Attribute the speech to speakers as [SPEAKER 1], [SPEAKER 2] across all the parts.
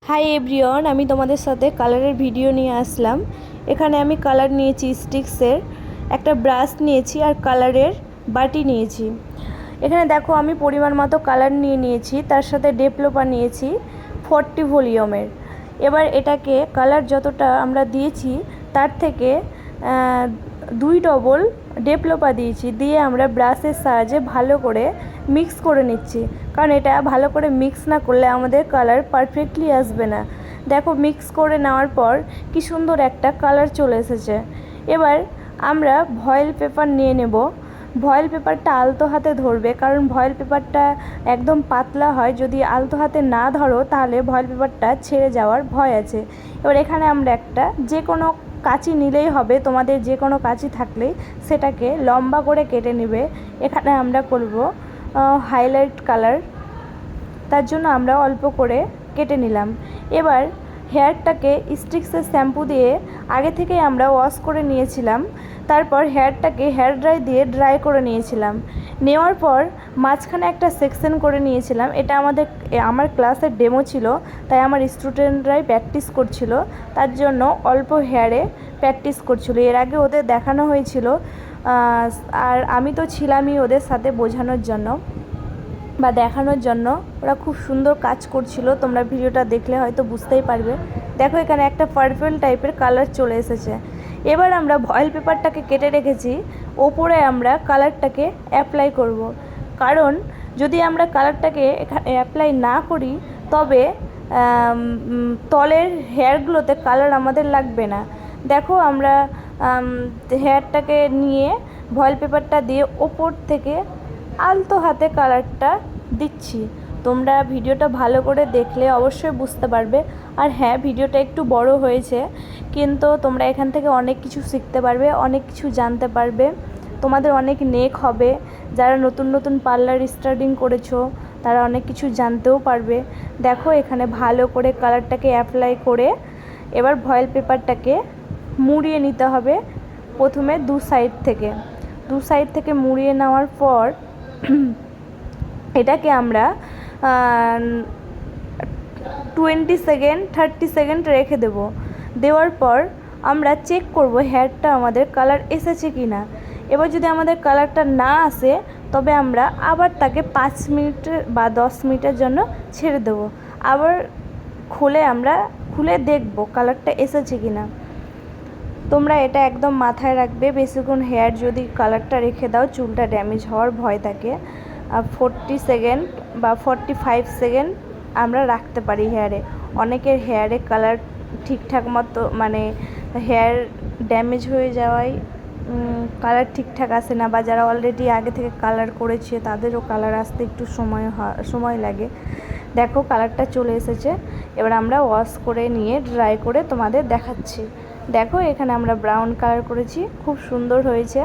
[SPEAKER 1] Hi everyone, আমি তোমাদের সাথে কালারের ভিডিও নিয়ে আসলাম। এখানে আমি কালার নিয়েছি স্টিক্সের, একটা ব্রাশ নিয়েছি আর কালারের বাটি নিয়েছি। এখানে দেখো আমি পরিমাণ মতো কালার নিয়েছি, তার সাথে ডেভেলপার নিয়েছি 40 ভলিউমের। এবার এটাকে কালার যতটা আমরা দিয়েছি তার থেকে 2 ডবল ডেভেলপার দিয়েছি, দিয়ে আমরা ব্রাশের সাহায্যে ভালো করে মিক্স করে নিচ্ছি, কারণ এটা ভালো করে মিক্স না করলে আমাদের কালার পারফেক্টলি আসবে না। দেখো মিক্স করে নেওয়ার পর কি সুন্দর একটা কালার চলে এসেছে। এবার আমরা ভয়েল পেপার নিয়ে নেব। ভয়েল পেপারটা আলতো হাতে ধরবে, কারণ ভয়েল পেপারটা একদম পাতলা হয়, যদি আলতো হাতে না ধরো তাহলে ভয়েল পেপারটা ছেড়ে যাওয়ার ভয় আছে। এবার এখানে আমরা একটা যে কোনো কাঁচি নিলেই হবে, তোমাদের যে কোনো কাঁচি থাকলেই সেটাকে লম্বা করে কেটে নেবে। এখানে আমরা করব হাইলাইট কালার, তার জন্য আমরা অল্প করে কেটে নিলাম। এবার হেয়ারটাকে স্টিক্সের শ্যাম্পু দিয়ে আগে থেকেই আমরা ওয়াশ করে নিয়েছিলাম, তারপর হেয়ারটাকে হেয়ার ড্রাই দিয়ে ড্রাই করে নিয়েছিলাম। নেওয়ার পর মাঝখানে একটা সেকশন করে নিয়েছিলাম। এটা আমার ক্লাসের ডেমো ছিল, তাই আমার স্টুডেন্টরাই প্র্যাকটিস করছিল, তার জন্য অল্প হেয়ারে প্র্যাকটিস করছিল। এর আগে ওদের দেখানো হয়েছিল, আর আমি তো ছিলামই ওদের সাথে বোঝানোর জন্য বা দেখানোর জন্য। ওরা খুব সুন্দর কাজ করছিল, তোমরা ভিডিওটা দেখলে হয়তো বুঝতেই পারবে। দেখো এখানে একটা পার্পল টাইপের কালার চলে এসেছে। এবার আমরা ভয়েল পেপারটাকে কেটে রেখেছি, ওপরে আমরা কালারটাকে অ্যাপ্লাই করব। কারণ যদি আমরা কালারটাকে অ্যাপ্লাই না করি তবে তলের হেয়ারগুলোতে কালার আমাদের লাগবে না। দেখো আমরা হেয়ারটাকে নিয়ে ভয়েল পেপারটা দিয়ে ওপর থেকে আলতো হাতে কালারটা দিচ্ছি। তোমরা ভিডিওটা ভালো করে দেখলে অবশ্যই বুঝতে পারবে। আর হ্যাঁ, ভিডিওটা একটু বড় হয়েছে, কিন্তু তোমরা এখান থেকে অনেক কিছু শিখতে পারবে, অনেক কিছু জানতে পারবে, তোমাদের অনেক নেক হবে। যারা নতুন নতুন পার্লার স্টার্টিং করেছো তারা অনেক কিছু জানতেও পারবে। দেখো এখানে ভালো করে কালারটাকে অ্যাপ্লাই করে এবার ভয়েল পেপারটাকে মুড়িয়ে নিতে হবে। প্রথমে দু সাইড থেকে মুড়িয়ে নেওয়ার পর এটাকে আমরা 20 সেকেন্ড 30 সেকেন্ড রেখে দেব। দেওয়ার পর আমরা চেক করব হেয়ারটা আমাদের কালার এসেছে কি না। এবার যদি আমাদের কালারটা না আসে তবে আমরা আবার তাকে 5 মিনিট বা 10 মিনিটের জন্য ছেড়ে দেব। আবার খুলে দেখব কালারটা এসেছে কি না। তোমরা এটা একদম মাথায় রাখবে, বেশিক্ষণ হেয়ার যদি কালারটা রেখে দাও চুলটা ড্যামেজ হওয়ার ভয় থাকে। 40 সেকেন্ড বা 45 সেকেন্ড আমরা রাখতে পারি হেয়ারে। অনেকের হেয়ারে কালার ঠিকঠাক মতো হেয়ার ড্যামেজ হয়ে যাওয়ায় কালার ঠিকঠাক আসে না, বা যারা অলরেডি আগে থেকে কালার করেছে তাদেরও কালার আসতে একটু সময় লাগে। দেখো কালারটা চলে এসেছে। এবার আমরা ওয়াশ করে নিয়ে ড্রাই করে তোমাদের দেখাচ্ছি। দেখো এখানে আমরা ব্রাউন কালার করেছি, খুব সুন্দর হয়েছে।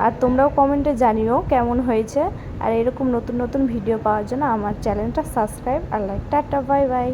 [SPEAKER 1] আর তোমরাও কমেন্টে জানিও কেমন হয়েছে। আর এরকম নতুন নতুন ভিডিও পাওয়ার জন্য আমার চ্যানেলটা সাবস্ক্রাইব আর লাইক। Tata, bye bye.